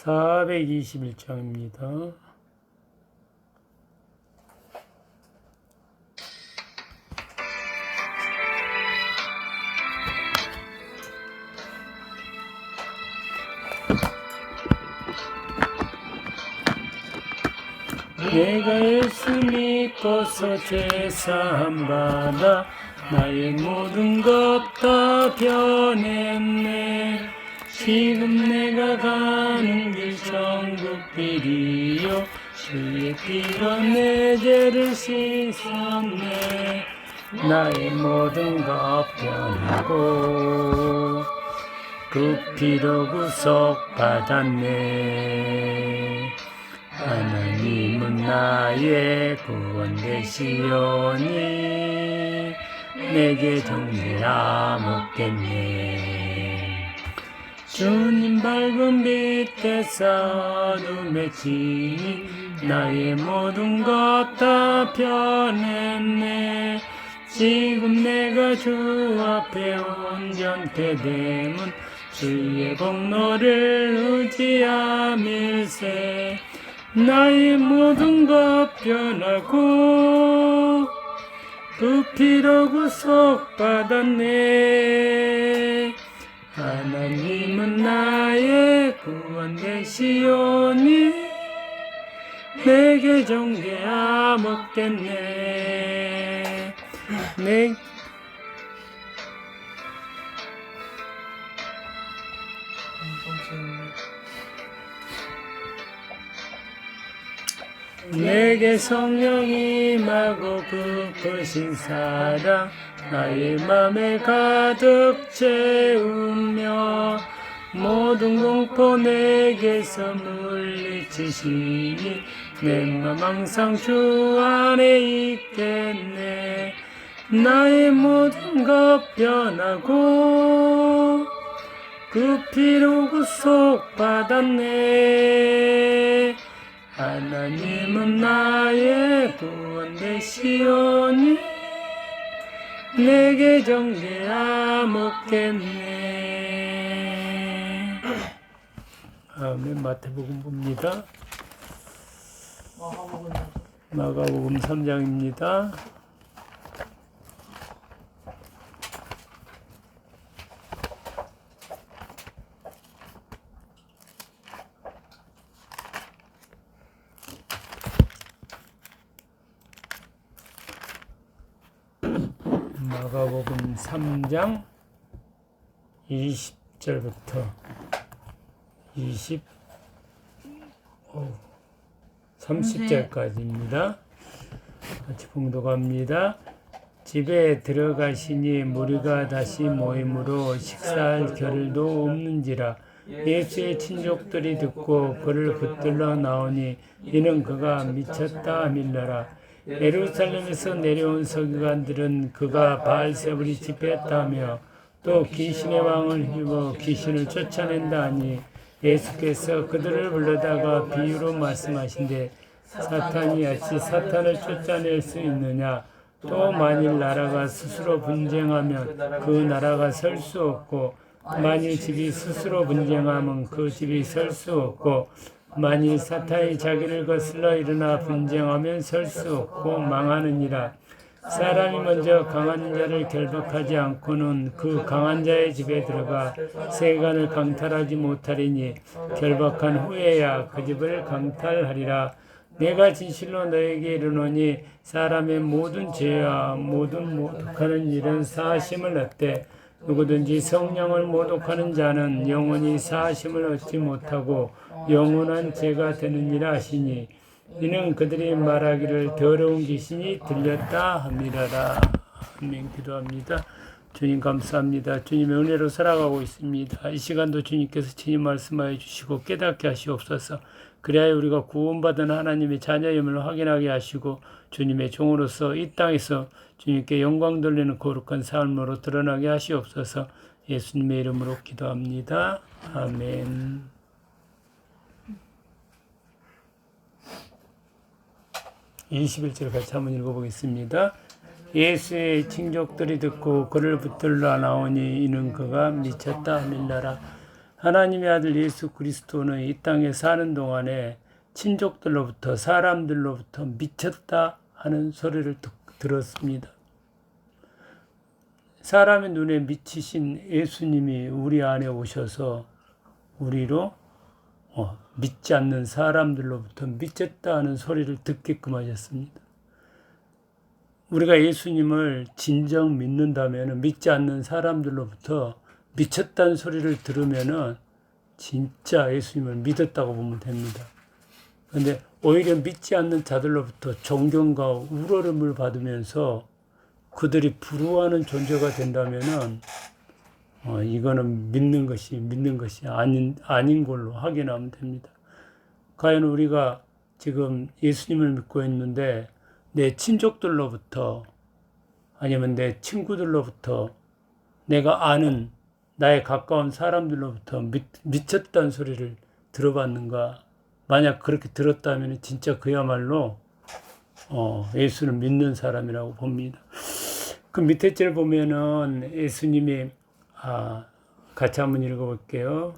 421장입니다. 내가 예수 믿고서 제사함 받아 나의 모든 것 다 변했네. 지금 내가 가는 길 천국 길이요 주의 피로 내 죄를 씻었네. 나의 모든 것 변하고 그 피로 구속받았네. 하나님은 나의 구원 되시오니 내게 정죄함 없겠네. 주님 밝은 빛에서 어둠에 지니 나의 모든 것 다 변했네. 지금 내가 주 앞에 온전케 됨은 주의 공로를 의지함일세. 나의 모든 것 변하고 그 피로 구속받았네. 하나님은 나의 구원 되시오니 내게 정죄함 없겠네. 내게 성령이 임하고 크신 사랑 나의 맘에 가득 채우며 모든 공포 내게서 물리치시니 내 맘 항상 주 안에 있겠네. 나의 모든 것 변하고 그 피로 구속받았네. 하나님은 나의 구원 되시오니 내게 정죄함 없겠네. 아멘. 마태복음 봅니다. 마가복음 3장입니다. 마가복음 3장 20절부터 30절까지입니다. 같이 봉독합니다. 집에 들어가시니 무리가 다시 모임으로 식사할 겨를도 없는지라. 예수의 친족들이 듣고 그를 붙들러 나오니 이는 그가 미쳤다 하밀러라. 예루살렘에서 내려온 서기관들은 그가 바알세불이 집회했다며 또 귀신의 왕을 힘입어 귀신을 쫓아낸다 하니 예수께서 그들을 불러다가 비유로 말씀하신대 사탄이 어찌 사탄을 쫓아낼 수 있느냐. 또 만일 나라가 스스로 분쟁하면 그 나라가 설 수 없고 만일 집이 스스로 분쟁하면 그 집이 설 수 없고 만일 사탄이 자기를 거슬러 일어나 분쟁하면 설 수 없고 망하느니라. 사람이 먼저 강한 자를 결박하지 않고는 그 강한 자의 집에 들어가 세간을 강탈하지 못하리니 결박한 후에야 그 집을 강탈하리라. 내가 진실로 너에게 이르노니 사람의 모든 죄와 모든 모독하는 일은 사하심을 얻되 누구든지 성령을 모독하는 자는 영원히 사하심을 얻지 못하고 영원한 죄가 되느니라 하시니 이는 그들이 말하기를 더러운 귀신이 들렸다 함이라라. 아멘. 기도합니다. 주님 감사합니다. 주님의 은혜로 살아가고 있습니다. 이 시간도 주님께서 친히 말씀하여 주시고 깨닫게 하시옵소서. 그래야 우리가 구원받은 하나님의 자녀임을 확인하게 하시고 주님의 종으로서 이 땅에서 주님께 영광 돌리는 거룩한 삶으로 드러나게 하시옵소서. 예수님의 이름으로 기도합니다. 아멘. 21절 같이 한번 읽어보겠습니다. 예수의 친족들이 듣고 그를 붙들러 나오니 이는 그가 미쳤다 하밀라라. 하나님의 아들 예수 그리스도는 이 땅에 사는 동안에 친족들로부터 사람들로부터 미쳤다 하는 소리를 들었습니다. 사람의 눈에 미치신 예수님이 우리 안에 오셔서 우리로 믿지 않는 사람들로부터 미쳤다 하는 소리를 듣게끔 하셨습니다. 우리가 예수님을 진정 믿는다면 믿지 않는 사람들로부터 미쳤다는 소리를 들으면 진짜 예수님을 믿었다고 보면 됩니다. 그런데 오히려 믿지 않는 자들로부터 존경과 우러름을 받으면서 그들이 부러워하는 존재가 된다면 이거는 믿는 것이 아닌 걸로 확인하면 됩니다. 과연 우리가 지금 예수님을 믿고 있는데 내 친족들로부터 아니면 내 친구들로부터 내가 아는 나의 가까운 사람들로부터 미쳤다는 소리를 들어봤는가? 만약 그렇게 들었다면 진짜 그야말로 예수를 믿는 사람이라고 봅니다. 그 밑에 줄 보면은 예수님이 같이 한번 읽어볼게요.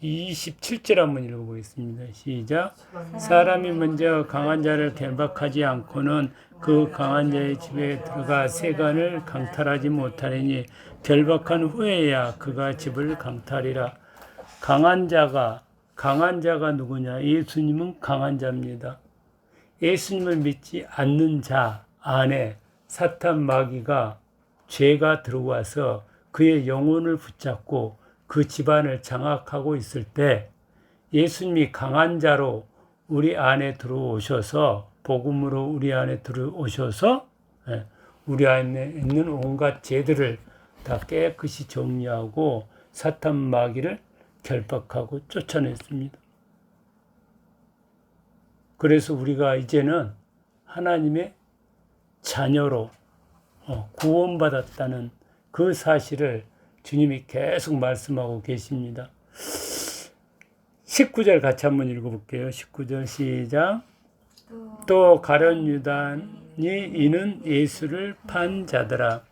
27절 한번 읽어보겠습니다. 시작. 사람이 먼저 강한 자를 결박하지 않고는 그 강한 자의 집에 들어가 세간을 강탈하지 못하리니 결박한 후에야 그가 집을 강탈이라. 강한 자가 누구냐? 예수님은 강한 자입니다. 예수님을 믿지 않는 자 안에 사탄 마귀가 죄가 들어와서 그의 영혼을 붙잡고 그 집안을 장악하고 있을 때 예수님이 강한 자로 우리 안에 들어오셔서 복음으로 우리 안에 들어오셔서 우리 안에 있는 온갖 죄들을 다 깨끗이 정리하고 사탄 마귀를 결박하고 쫓아냈습니다. 그래서 우리가 이제는 하나님의 자녀로 구원받았다는 그 사실을 주님이 계속 말씀하고 계십니다. 19절 같이 한번 읽어볼게요. 19절 시작. 또 가룟 유다니 이는 예수를 판 자더라.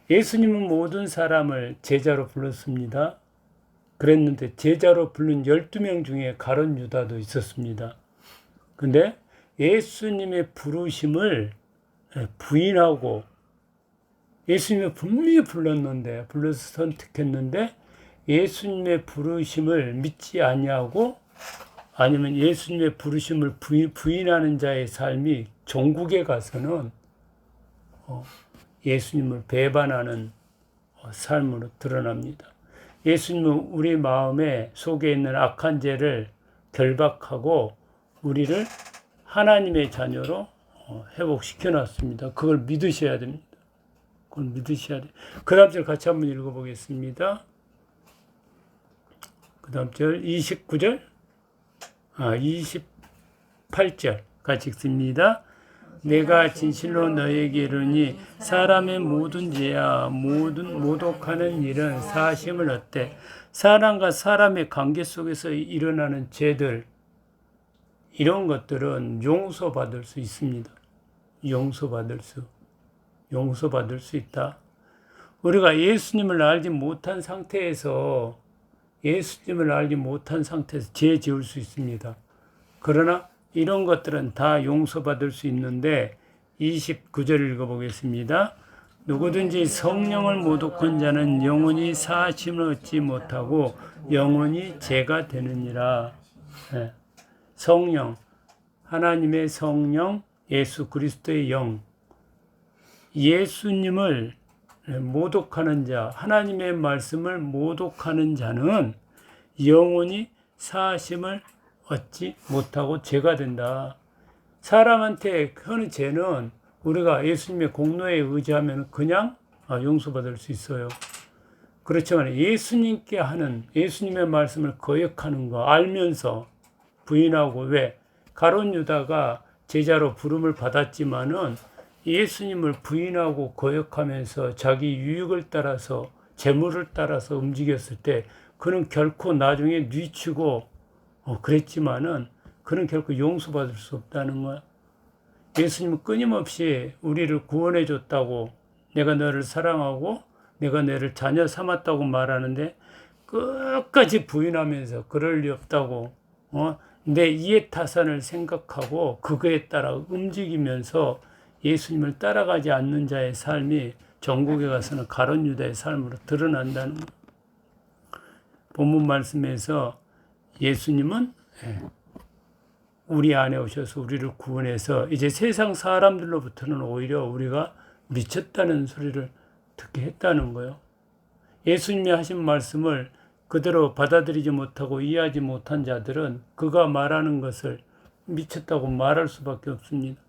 예수님은 모든 사람을 제자로 불렀습니다. 그랬는데 제자로 부른 12명 중에 가룟 유다도 있었습니다. 근데 예수님의 부르심을 부인하고 예수님이 분명히 불러서 선택했는데 예수님의 부르심을 믿지 아니하고 아니면 예수님의 부르심을 부인하는 자의 삶이 종국에 가서는 예수님을 배반하는 삶으로 드러납니다. 예수님은 우리 마음에 속에 있는 악한 죄를 결박하고 우리를 하나님의 자녀로 회복시켜 놨습니다. 그걸 믿으셔야 됩니다. 그걸 믿으셔야 돼요. 그 다음 절 같이 한번 읽어보겠습니다. 그 다음 절 29절, 28절 같이 읽습니다. 내가 진실로 너에게 이르니 사람의 모든 죄야 모든 모독하는 일은 사심을 얻되 사람과 사람의 관계 속에서 일어나는 죄들 이런 것들은 용서받을 수 있습니다. 용서받을 수 있다. 우리가 예수님을 알지 못한 상태에서 죄 지을 수 있습니다. 그러나 이런 것들은 다 용서받을 수 있는데 29절 읽어보겠습니다. 누구든지 성령을 모독한 자는 영원히 사심을 얻지 못하고 영원히 죄가 되느니라. 성령, 하나님의 성령, 예수 그리스도의 영, 예수님을 모독하는 자, 하나님의 말씀을 모독하는 자는 영원히 사심을 얻지 못하고 죄가 된다. 사람한테 하는 죄는 우리가 예수님의 공로에 의지하면 그냥 용서받을 수 있어요. 그렇지만 예수님께 하는 예수님의 말씀을 거역하는 거 알면서 부인하고 왜 가룟 유다가 제자로 부름을 받았지만은 예수님을 부인하고 거역하면서 자기 유익을 따라서 재물을 따라서 움직였을 때 그는 결코 나중에 뉘치고 그랬지만은 그는 결코 용서받을 수 없다는 거야. 예수님은 끊임없이 우리를 구원해 줬다고 내가 너를 사랑하고 내가 너를 자녀 삼았다고 말하는데 끝까지 부인하면서 그럴 리 없다고 내 이해타산을 생각하고 그거에 따라 움직이면서 예수님을 따라가지 않는 자의 삶이 전국에 가서는 가룟 유다의 삶으로 드러난다는 거예요. 본문 말씀에서 예수님은 우리 안에 오셔서 우리를 구원해서 이제 세상 사람들로부터는 오히려 우리가 미쳤다는 소리를 듣게 했다는 거예요. 예수님이 하신 말씀을 그대로 받아들이지 못하고 이해하지 못한 자들은 그가 말하는 것을 미쳤다고 말할 수밖에 없습니다.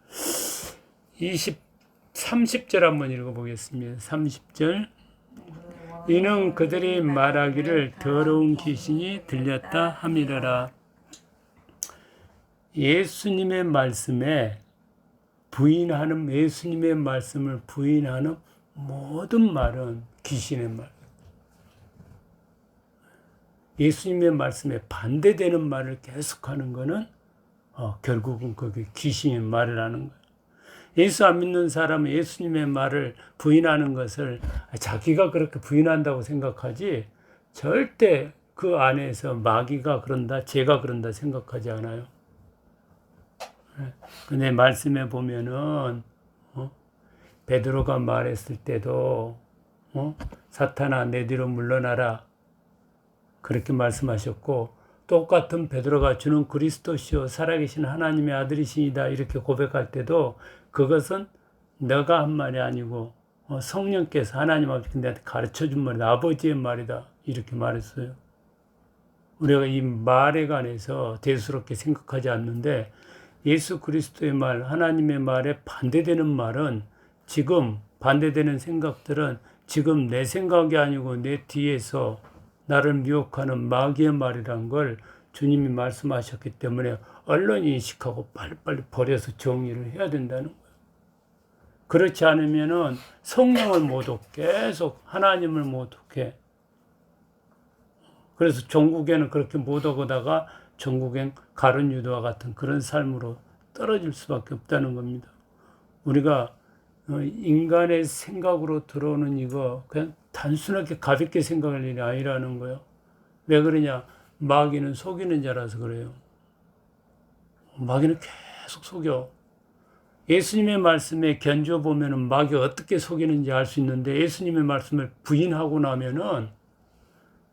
30절 한번 읽어보겠습니다. 30절. 이는 그들이 말하기를 더러운 귀신이 들렸다 함이라라. 예수님의 말씀에 부인하는, 예수님의 말씀을 부인하는 모든 말은 귀신의 말. 예수님의 말씀에 반대되는 말을 계속하는 것은 결국은 그게 귀신의 말을 하는 거예요. 예수 안 믿는 사람은 예수님의 말을 부인하는 것을 자기가 그렇게 부인한다고 생각하지 절대 그 안에서 마귀가 그런다, 죄가 그런다 생각하지 않아요. 근데 말씀에 보면은 베드로가 말했을 때도 사탄아 내 뒤로 물러나라 그렇게 말씀하셨고, 똑같은 베드로가 주는 그리스도시요 살아계신 하나님의 아들이시니다 이렇게 고백할 때도 그것은 내가 한 말이 아니고 성령께서 하나님 아버지께 내한테 가르쳐준 말이다, 아버지의 말이다 이렇게 말했어요. 우리가 이 말에 관해서 대수롭게 생각하지 않는데 예수 그리스도의 말, 하나님의 말에 반대되는 말은, 지금 반대되는 생각들은 지금 내 생각이 아니고 내 뒤에서 나를 미혹하는 마귀의 말이란 걸 주님이 말씀하셨기 때문에 얼른 인식하고 빨리빨리 버려서 정리를 해야 된다는 거예요. 그렇지 않으면은 성령을 모독, 계속 하나님을 모독해. 그래서 전국에는 그렇게 모독하다가 전국엔 가룟 유다와 같은 그런 삶으로 떨어질 수밖에 없다는 겁니다. 우리가 인간의 생각으로 들어오는 이거 그냥 단순하게 가볍게 생각할 일이 아니라는 거예요. 왜 그러냐? 마귀는 속이는 자라서 그래요. 마귀는 계속 속여. 예수님의 말씀에 견줘보면 마귀가 어떻게 속이는지 알 수 있는데, 예수님의 말씀을 부인하고 나면은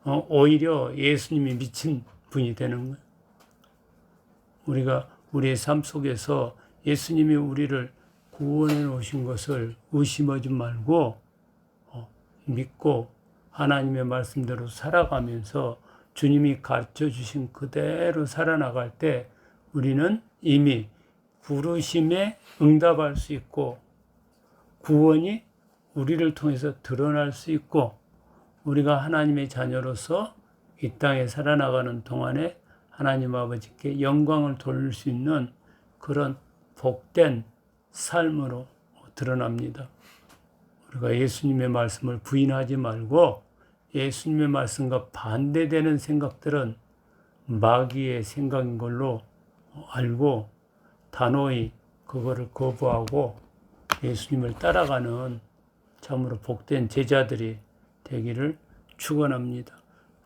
오히려 예수님이 미친 분이 되는 거예요. 우리가 우리의 삶 속에서 예수님이 우리를 구원해 오신 것을 의심하지 말고 믿고 하나님의 말씀대로 살아가면서 주님이 가르쳐 주신 그대로 살아나갈 때 우리는 이미 부르심에 응답할 수 있고 구원이 우리를 통해서 드러날 수 있고, 우리가 하나님의 자녀로서 이 땅에 살아나가는 동안에 하나님 아버지께 영광을 돌릴 수 있는 그런 복된 삶으로 드러납니다. 우리가 예수님의 말씀을 부인하지 말고 예수님의 말씀과 반대되는 생각들은 마귀의 생각인 걸로 알고 단호히 그거를 거부하고 예수님을 따라가는 참으로 복된 제자들이 되기를 축원합니다.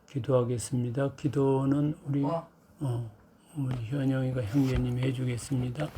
기도하겠습니다. 기도는 우리 현영이가 형제님이 해주겠습니다.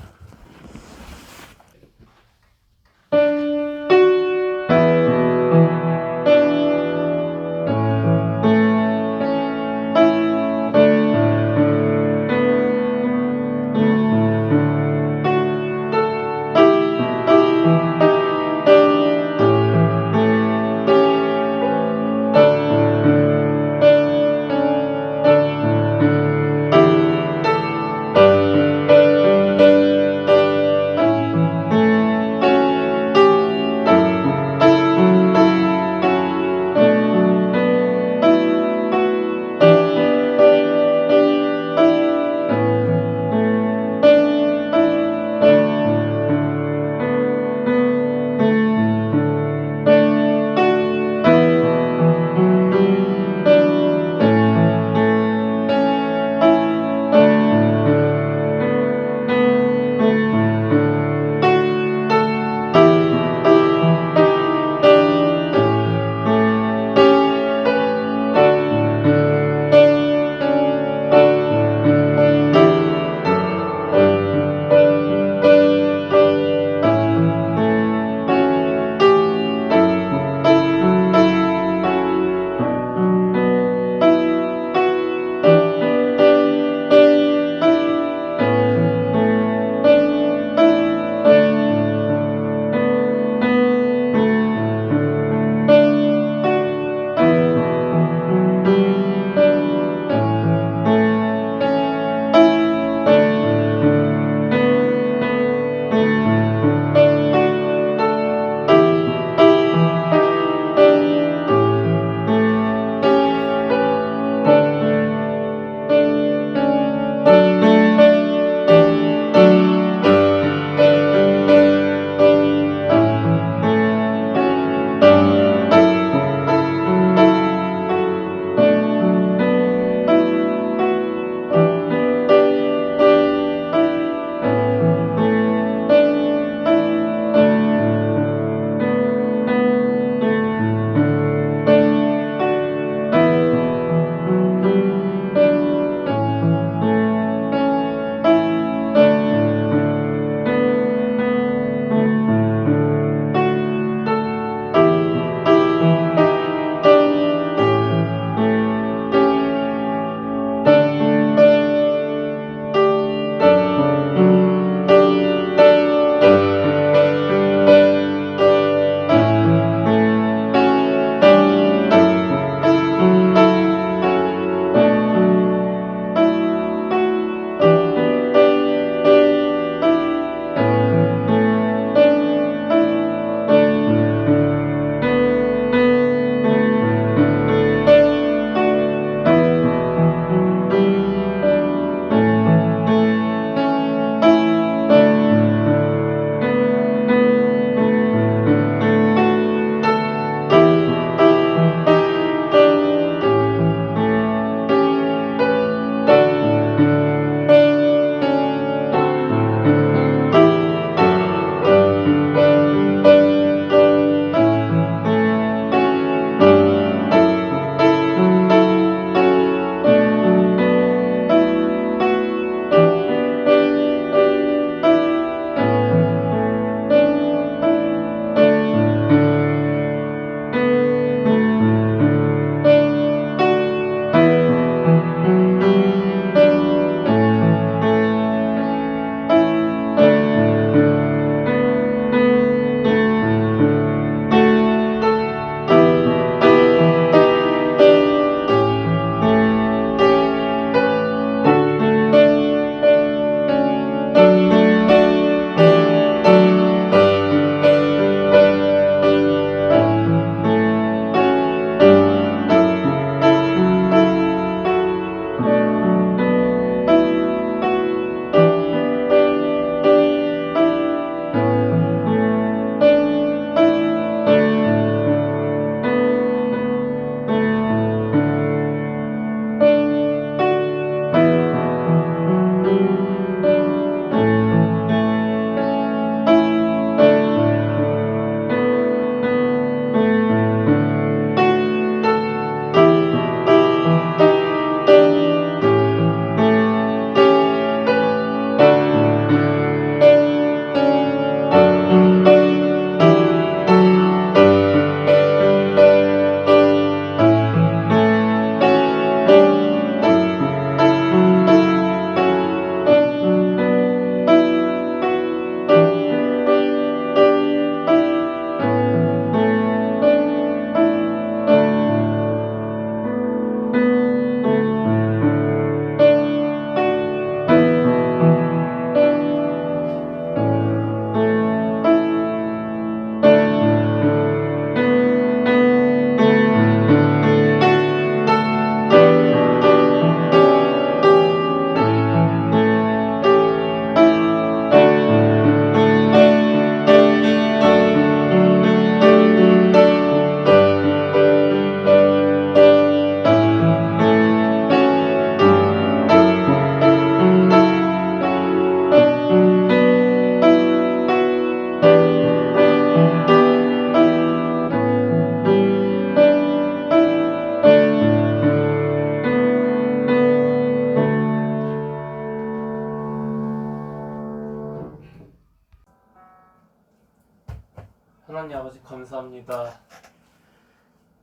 드렸습니다.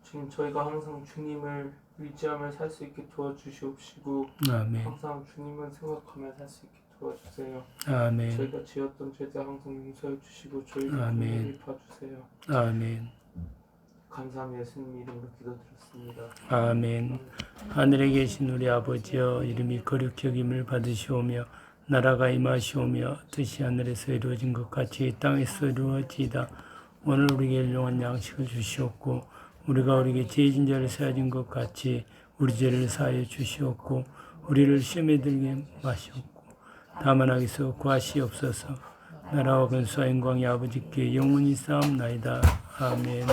주님, 저희가 항상 주님을 의지하며 살 수 있게 도와주시옵시고 아멘. 항상 주님을 생각하며 살 수 있게 도와주세요. 아멘. 저희가 지었던 죄들 항상 용서해 주시고 저희를 아멘. 봐주세요. 아멘. 감사하며 예수님 이름으로 기도드렸습니다. 아멘. 하늘에 계신 우리 아버지여, 이름이 거룩히 여김을 받으시오며 나라가 임하시오며 뜻이 하늘에서 이루어진 것 같이 이 땅에서 이루어지이다. 오늘 우리에게 일용할 양식을 주시옵고 우리가 우리에게 죄진 자를 사하진 것 같이 우리 죄를 사하여 주시옵고 우리를 시험에 들게 마시옵고 다만 악에서 구하시옵소서. 나라와 근수와 영광이 아버지께 영원히 쌓옵나이다. 아멘.